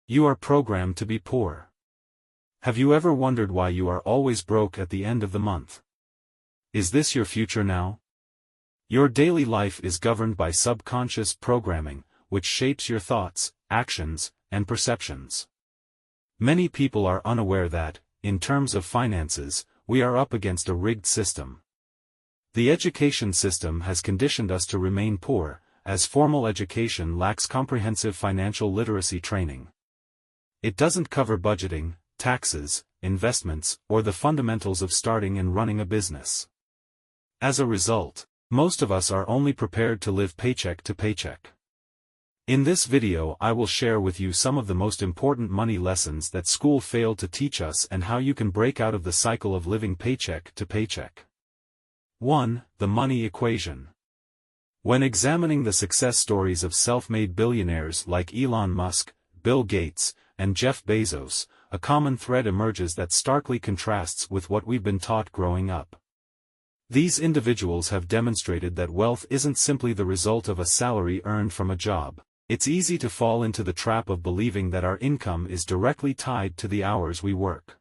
You are programmed to be poor. Have you ever wondered why you are always broke at the end of the month? Is this your future now? Your daily life is governed by subconscious programming, which shapes your thoughts, actions, and perceptions. Many people are unaware that, in terms of finances, we are up against a rigged system. The education system has conditioned us to remain poor, as formal education lacks comprehensive financial literacy training. It doesn't cover budgeting, taxes, investments, or the fundamentals of starting and running a business. As a result, most of us are only prepared to live paycheck to paycheck. In this video I will share with you some of the most important money lessons that school failed to teach us and how you can break out of the cycle of living paycheck to paycheck. 1. The money equation. When examining the success stories of self-made billionaires like Elon Musk, Bill Gates, and Jeff Bezos, a common thread emerges that starkly contrasts with what we've been taught growing up. These individuals have demonstrated that wealth isn't simply the result of a salary earned from a job. It's easy to fall into the trap of believing that our income is directly tied to the hours we work.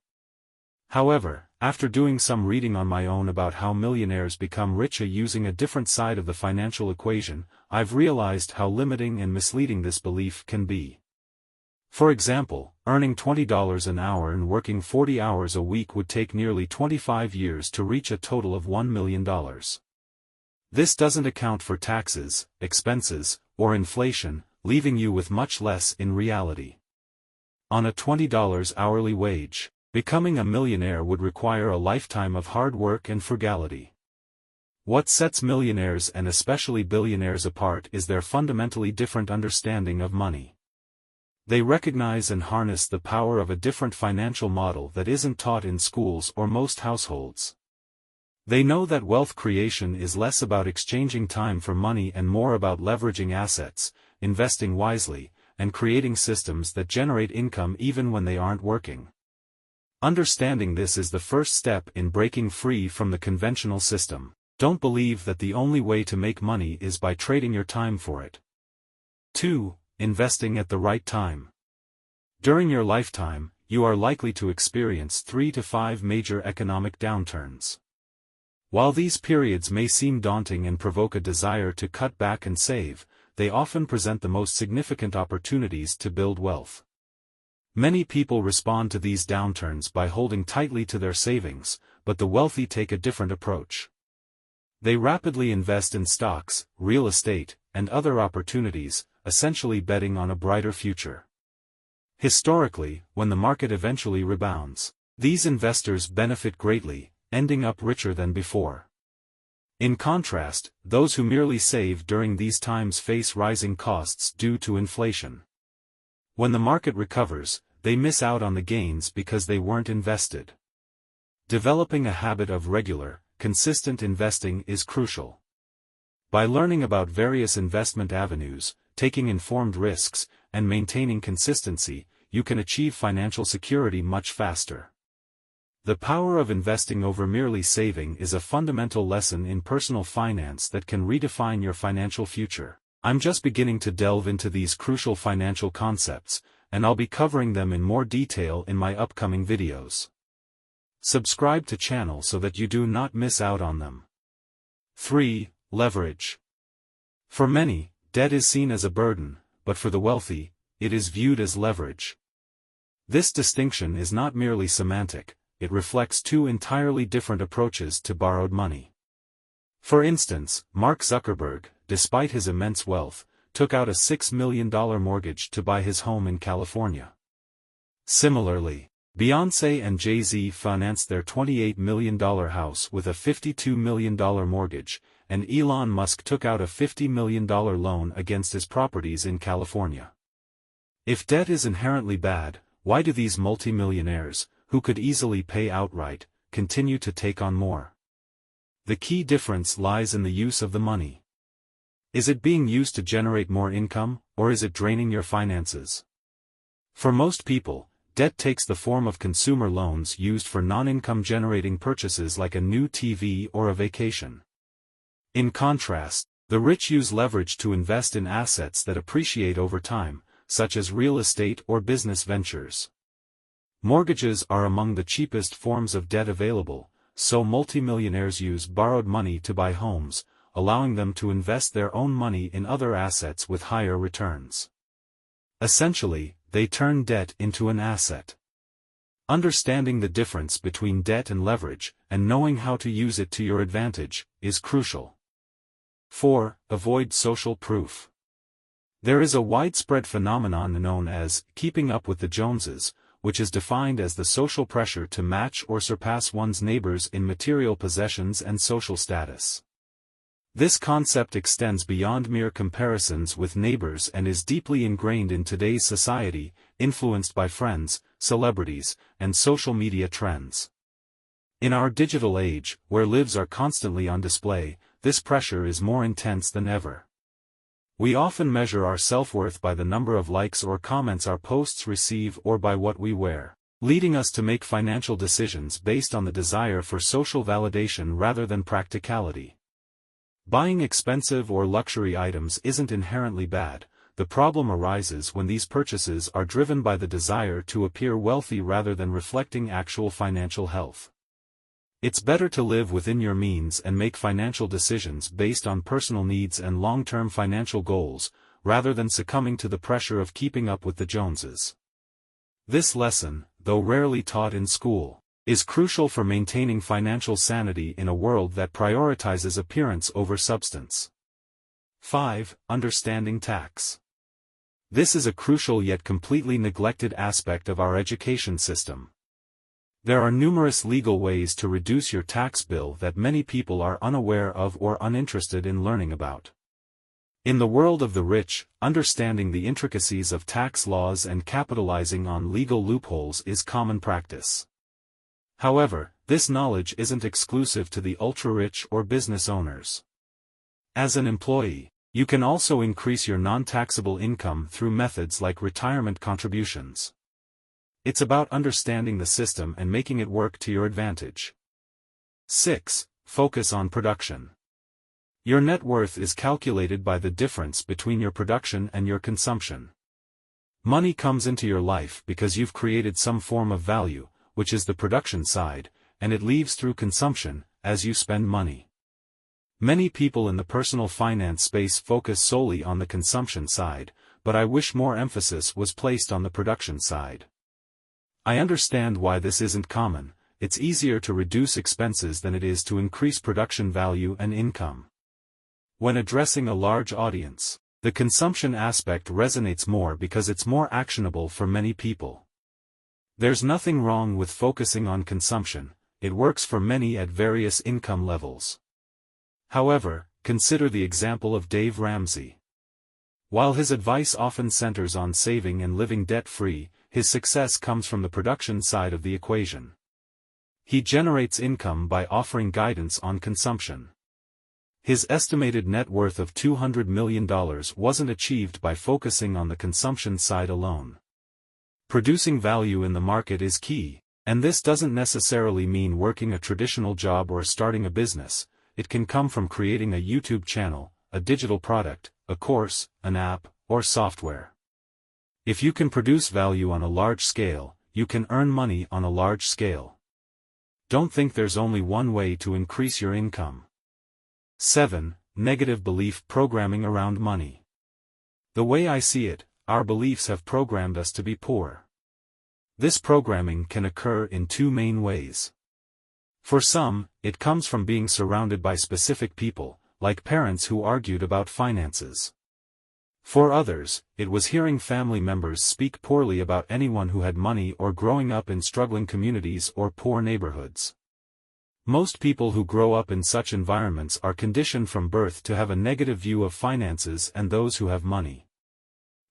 However, after doing some reading on my own about how millionaires become richer using a different side of the financial equation, I've realized how limiting and misleading this belief can be. For example, earning $20 an hour and working 40 hours a week would take nearly 25 years to reach a total of $1 million. This doesn't account for taxes, expenses, or inflation, leaving you with much less in reality. On a $20 hourly wage, becoming a millionaire would require a lifetime of hard work and frugality. What sets millionaires and especially billionaires apart is their fundamentally different understanding of money. They recognize and harness the power of a different financial model that isn't taught in schools or most households. They know that wealth creation is less about exchanging time for money and more about leveraging assets, investing wisely, and creating systems that generate income even when they aren't working. Understanding this is the first step in breaking free from the conventional system. Don't believe that the only way to make money is by trading your time for it. 2. Investing at the right time. During your lifetime, you are likely to experience 3 to 5 major economic downturns. While these periods may seem daunting and provoke a desire to cut back and save, they often present the most significant opportunities to build wealth. Many people respond to these downturns by holding tightly to their savings, but the wealthy take a different approach. They rapidly invest in stocks, real estate, and other opportunities, essentially betting on a brighter future. Historically, when the market eventually rebounds, these investors benefit greatly, ending up richer than before. In contrast, those who merely save during these times face rising costs due to inflation. When the market recovers, they miss out on the gains because they weren't invested. Developing a habit of regular, consistent investing is crucial. By learning about various investment avenues, taking informed risks, and maintaining consistency, you can achieve financial security much faster. The power of investing over merely saving is a fundamental lesson in personal finance that can redefine your financial future. I'm just beginning to delve into these crucial financial concepts, and I'll be covering them in more detail in my upcoming videos. Subscribe to the channel so that you do not miss out on them. 3. Leverage. For many, debt is seen as a burden, but for the wealthy, it is viewed as leverage. This distinction is not merely semantic, it reflects two entirely different approaches to borrowed money. For instance, Mark Zuckerberg, despite his immense wealth, took out a $6 million mortgage to buy his home in California. Similarly, Beyoncé and Jay-Z financed their $28 million house with a $52 million mortgage, and Elon Musk took out a $50 million loan against his properties in California. If debt is inherently bad, why do these multimillionaires, who could easily pay outright, continue to take on more? The key difference lies in the use of the money. Is it being used to generate more income, or is it draining your finances? For most people, debt takes the form of consumer loans used for non-income generating purchases like a new TV or a vacation. In contrast, the rich use leverage to invest in assets that appreciate over time, such as real estate or business ventures. Mortgages are among the cheapest forms of debt available, so multimillionaires use borrowed money to buy homes, allowing them to invest their own money in other assets with higher returns. Essentially, they turn debt into an asset. Understanding the difference between debt and leverage, and knowing how to use it to your advantage, is crucial. 4. Avoid social proof. There is a widespread phenomenon known as keeping up with the Joneses, which is defined as the social pressure to match or surpass one's neighbors in material possessions and social status. This concept extends beyond mere comparisons with neighbors and is deeply ingrained in today's society, influenced by friends, celebrities, and social media trends. In our digital age, where lives are constantly on display, this pressure is more intense than ever. We often measure our self-worth by the number of likes or comments our posts receive or by what we wear, leading us to make financial decisions based on the desire for social validation rather than practicality. Buying expensive or luxury items isn't inherently bad. The problem arises when these purchases are driven by the desire to appear wealthy rather than reflecting actual financial health. It's better to live within your means and make financial decisions based on personal needs and long-term financial goals, rather than succumbing to the pressure of keeping up with the Joneses. This lesson, though rarely taught in school, is crucial for maintaining financial sanity in a world that prioritizes appearance over substance. 5. Understanding tax. This is a crucial yet completely neglected aspect of our education system. There are numerous legal ways to reduce your tax bill that many people are unaware of or uninterested in learning about. In the world of the rich, understanding the intricacies of tax laws and capitalizing on legal loopholes is common practice. However, this knowledge isn't exclusive to the ultra-rich or business owners. As an employee, you can also increase your non-taxable income through methods like retirement contributions. It's about understanding the system and making it work to your advantage. 6. Focus on production. Your net worth is calculated by the difference between your production and your consumption. Money comes into your life because you've created some form of value, which is the production side, and it leaves through consumption, as you spend money. Many people in the personal finance space focus solely on the consumption side, but I wish more emphasis was placed on the production side. I understand why this isn't common. It's easier to reduce expenses than it is to increase production value and income. When addressing a large audience, the consumption aspect resonates more because it's more actionable for many people. There's nothing wrong with focusing on consumption, it works for many at various income levels. However, consider the example of Dave Ramsey. While his advice often centers on saving and living debt-free, his success comes from the production side of the equation. He generates income by offering guidance on consumption. His estimated net worth of $200 million wasn't achieved by focusing on the consumption side alone. Producing value in the market is key, and this doesn't necessarily mean working a traditional job or starting a business. It can come from creating a YouTube channel, a digital product, a course, an app, or software. If you can produce value on a large scale, you can earn money on a large scale. Don't think there's only one way to increase your income. 7. Negative belief programming around money. The way I see it, our beliefs have programmed us to be poor. This programming can occur in two main ways. For some, it comes from being surrounded by specific people, like parents who argued about finances. For others, it was hearing family members speak poorly about anyone who had money or growing up in struggling communities or poor neighborhoods. Most people who grow up in such environments are conditioned from birth to have a negative view of finances and those who have money.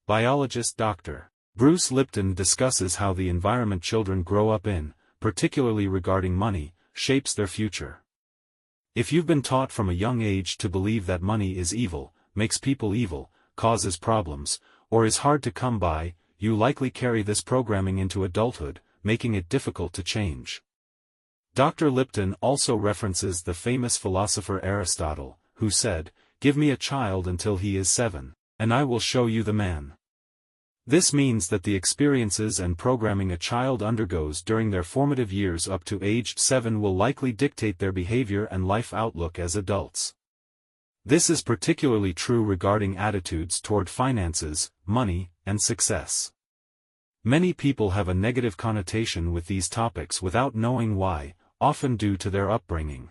Biologist Dr. Bruce Lipton discusses how the environment children grow up in, particularly regarding money, shapes their future. If you've been taught from a young age to believe that money is evil, makes people evil, causes problems, or is hard to come by, you likely carry this programming into adulthood, making it difficult to change. Dr. Lipton also references the famous philosopher Aristotle, who said, "Give me a child until he is 7, and I will show you the man." This means that the experiences and programming a child undergoes during their formative years up to age 7 will likely dictate their behavior and life outlook as adults. This is particularly true regarding attitudes toward finances, money, and success. Many people have a negative connotation with these topics without knowing why, often due to their upbringing.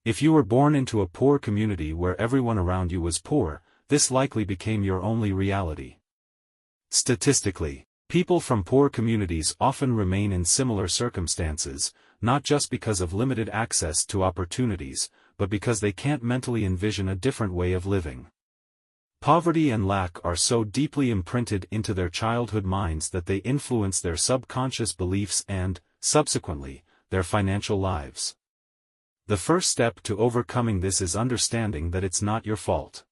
If you were born into a poor community where everyone around you was poor, this likely became your only reality. Statistically, people from poor communities often remain in similar circumstances, not just because of limited access to opportunities, but because they can't mentally envision a different way of living. Poverty and lack are so deeply imprinted into their childhood minds that they influence their subconscious beliefs and, subsequently, their financial lives. The first step to overcoming this is understanding that it's not your fault.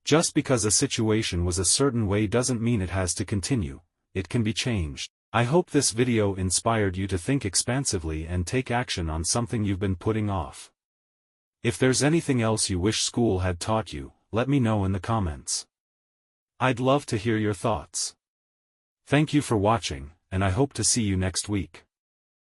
Just because a situation was a certain way doesn't mean it has to continue, it can be changed. I hope this video inspired you to think expansively and take action on something you've been putting off. If there's anything else you wish school had taught you, let me know in the comments. I'd love to hear your thoughts. Thank you for watching, and I hope to see you next week.